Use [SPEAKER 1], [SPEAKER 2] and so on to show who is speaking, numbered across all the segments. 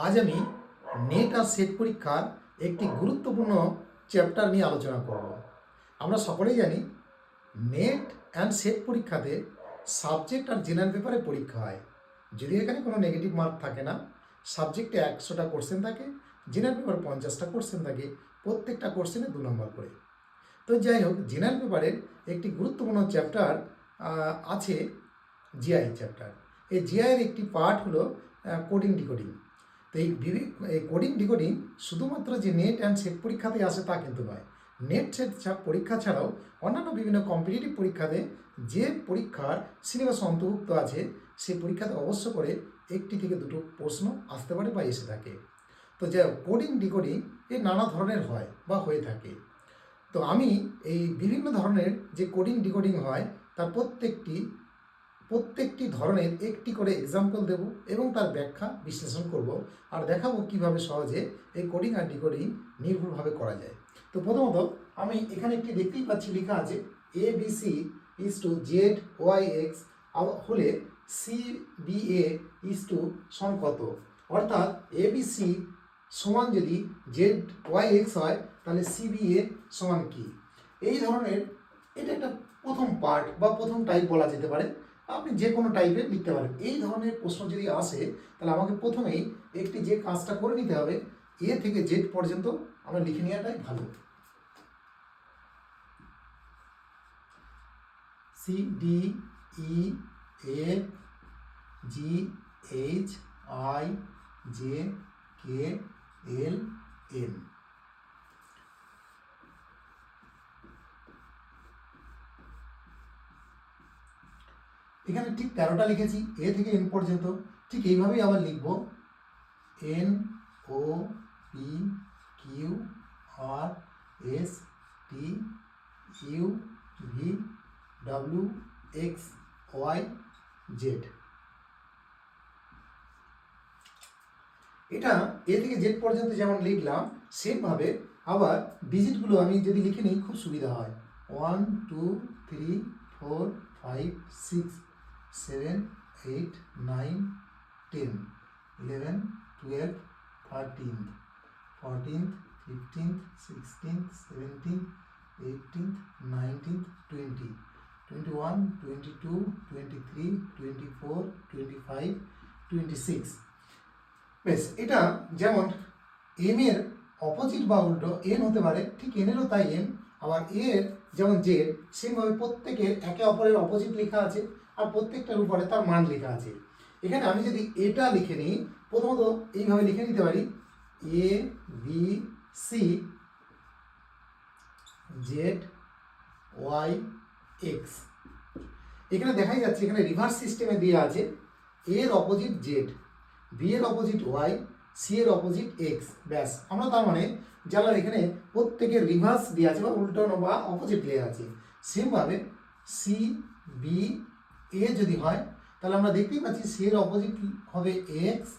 [SPEAKER 1] আজ আমি নেট আর সেট পরীক্ষার একটি গুরুত্বপূর্ণ চ্যাপ্টার নিয়ে আলোচনা করব। আমরা সকলেই জানি নেট অ্যান্ড সেট পরীক্ষাতে সাবজেক্ট আর জেনারেল পেপারে পরীক্ষা হয়। যদিও এখানে কোনো নেগেটিভ মার্ক থাকে না, সাবজেক্টে 100টা কোশ্চেন থাকে, জেনারেল পেপার 50টা কোশ্চেন থাকে, প্রত্যেকটা কোশ্চেনে 2 নম্বর করে। তো যাই হোক, জেনারেল পেপারের একটি গুরুত্বপূর্ণ চ্যাপ্টার আছে জিআই চ্যাপ্টার। এই জিআইয়ের একটি পার্ট হলো কোডিং ডিকোডিং। তো এই কোডিং ডিকোডিং শুধুমাত্র যে নেট অ্যান্ড সেট পরীক্ষাতেই আসে তা কিন্তু নয়। নেট সেট পরীক্ষা ছাড়াও অন্যান্য বিভিন্ন কম্পিটিটিভ পরীক্ষাতে যে পরীক্ষার সিলেবাস অন্তর্ভুক্ত আছে সেই পরীক্ষাতে অবশ্য করে 1টি থেকে 2টো প্রশ্ন আসতে পারে বা এসে থাকে। তো যা কোডিং ডিকোডিং এর নানা ধরনের হয় বা হয়ে থাকে। তো আমি এই বিভিন্ন ধরনের যে কোডিং ডিকোডিং হয় তার প্রত্যেকটি ধরনের একটি করে এক্সাম্পল দেব এবং তার ব্যাখ্যা বিশ্লেষণ করব আর দেখাবো কিভাবে সহজে এই কোডিং আর ডিকোডিং নির্ভুলভাবে করা যায়। তো প্রথমত আমি এখানে একটি দেখতেই পাচ্ছি লেখা আছে ABC ইজ টু ZYX হলে CBA ইজ টু সমান কত, অর্থাৎ ABC সমান যদি ZYX হয় তাহলে CBA সমান কি। এই ধরনের এটা একটা প্রথম পার্ট বা প্রথম টাইপ বলা যেতে পারে। আপনি যে কোনো টাইপের লিখতে পারেন। এই ধরনের প্রশ্ন যদি আসে তাহলে আমাকে প্রথমেই একটি যে কাজটা করে নিতে হবে, এ থেকে জেড পর্যন্ত আমরা লিখে নেওয়াটাই ভালো। CDEFGHIJKLM। এখানে ঠিক 13টা লিখেছি এ থেকে এন পর্যন্ত। ঠিক এইভাবেই আবার লিখব NOPQRSTUVWXYZ। এটা এ থেকে জেড পর্যন্ত যেমন লিখলাম সেমভাবে আবার ডিজিটগুলো আমি যদি লিখে নিই খুব সুবিধা হয়। 1 2 3 4 5 6 7 8 9 10 11 12 13 14 15 16 17 18 19 20 21 22 23 24 25 26। বেশ, এটা যেমন এম এর অপোজিট বা উল্টো এন হতে পারে, ঠিক এনেরও তাই এম। আবার এর যেমন জেড, সেমভাবে প্রত্যেকের একে অপরের অপোজিট লেখা আছে আর প্রত্যেকটার উপরে তার মান লেখা আছে। এখানে আমি যদি এটা লিখে নিই, প্রথমত এইভাবে লিখে নিতে পারি ABC ZYX। এখানে দেখাই যাচ্ছে এখানে রিভার্স সিস্টেমে দেওয়া আছে এর অপোজিট জেড, বি এর অপোজিট ওয়াই, সি এর অপোজিট এক্স। ব্যাস, আমরা তার মানে যারা এখানে প্রত্যেকের রিভার্স দেওয়া আছে বা উল্টানো বা অপোজিট দেওয়া আছে। সেমভাবে সি বি এ যদি হয় তাহলে আমরা দেখতেই পাচ্ছি সি এর অপোজিট হবে এক্স,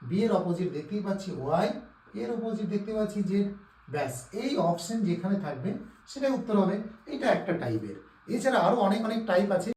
[SPEAKER 1] বি এর অপোজিট দেখতেই পাচ্ছি ওয়াই, এর অপোজিট দেখতে পাচ্ছি জেড। ব্যাস, এই অপশন যেখানে থাকবে সেটাই উত্তর হবে। এটা একটা টাইপের। এছাড়া আরও অনেক টাইপ আছে।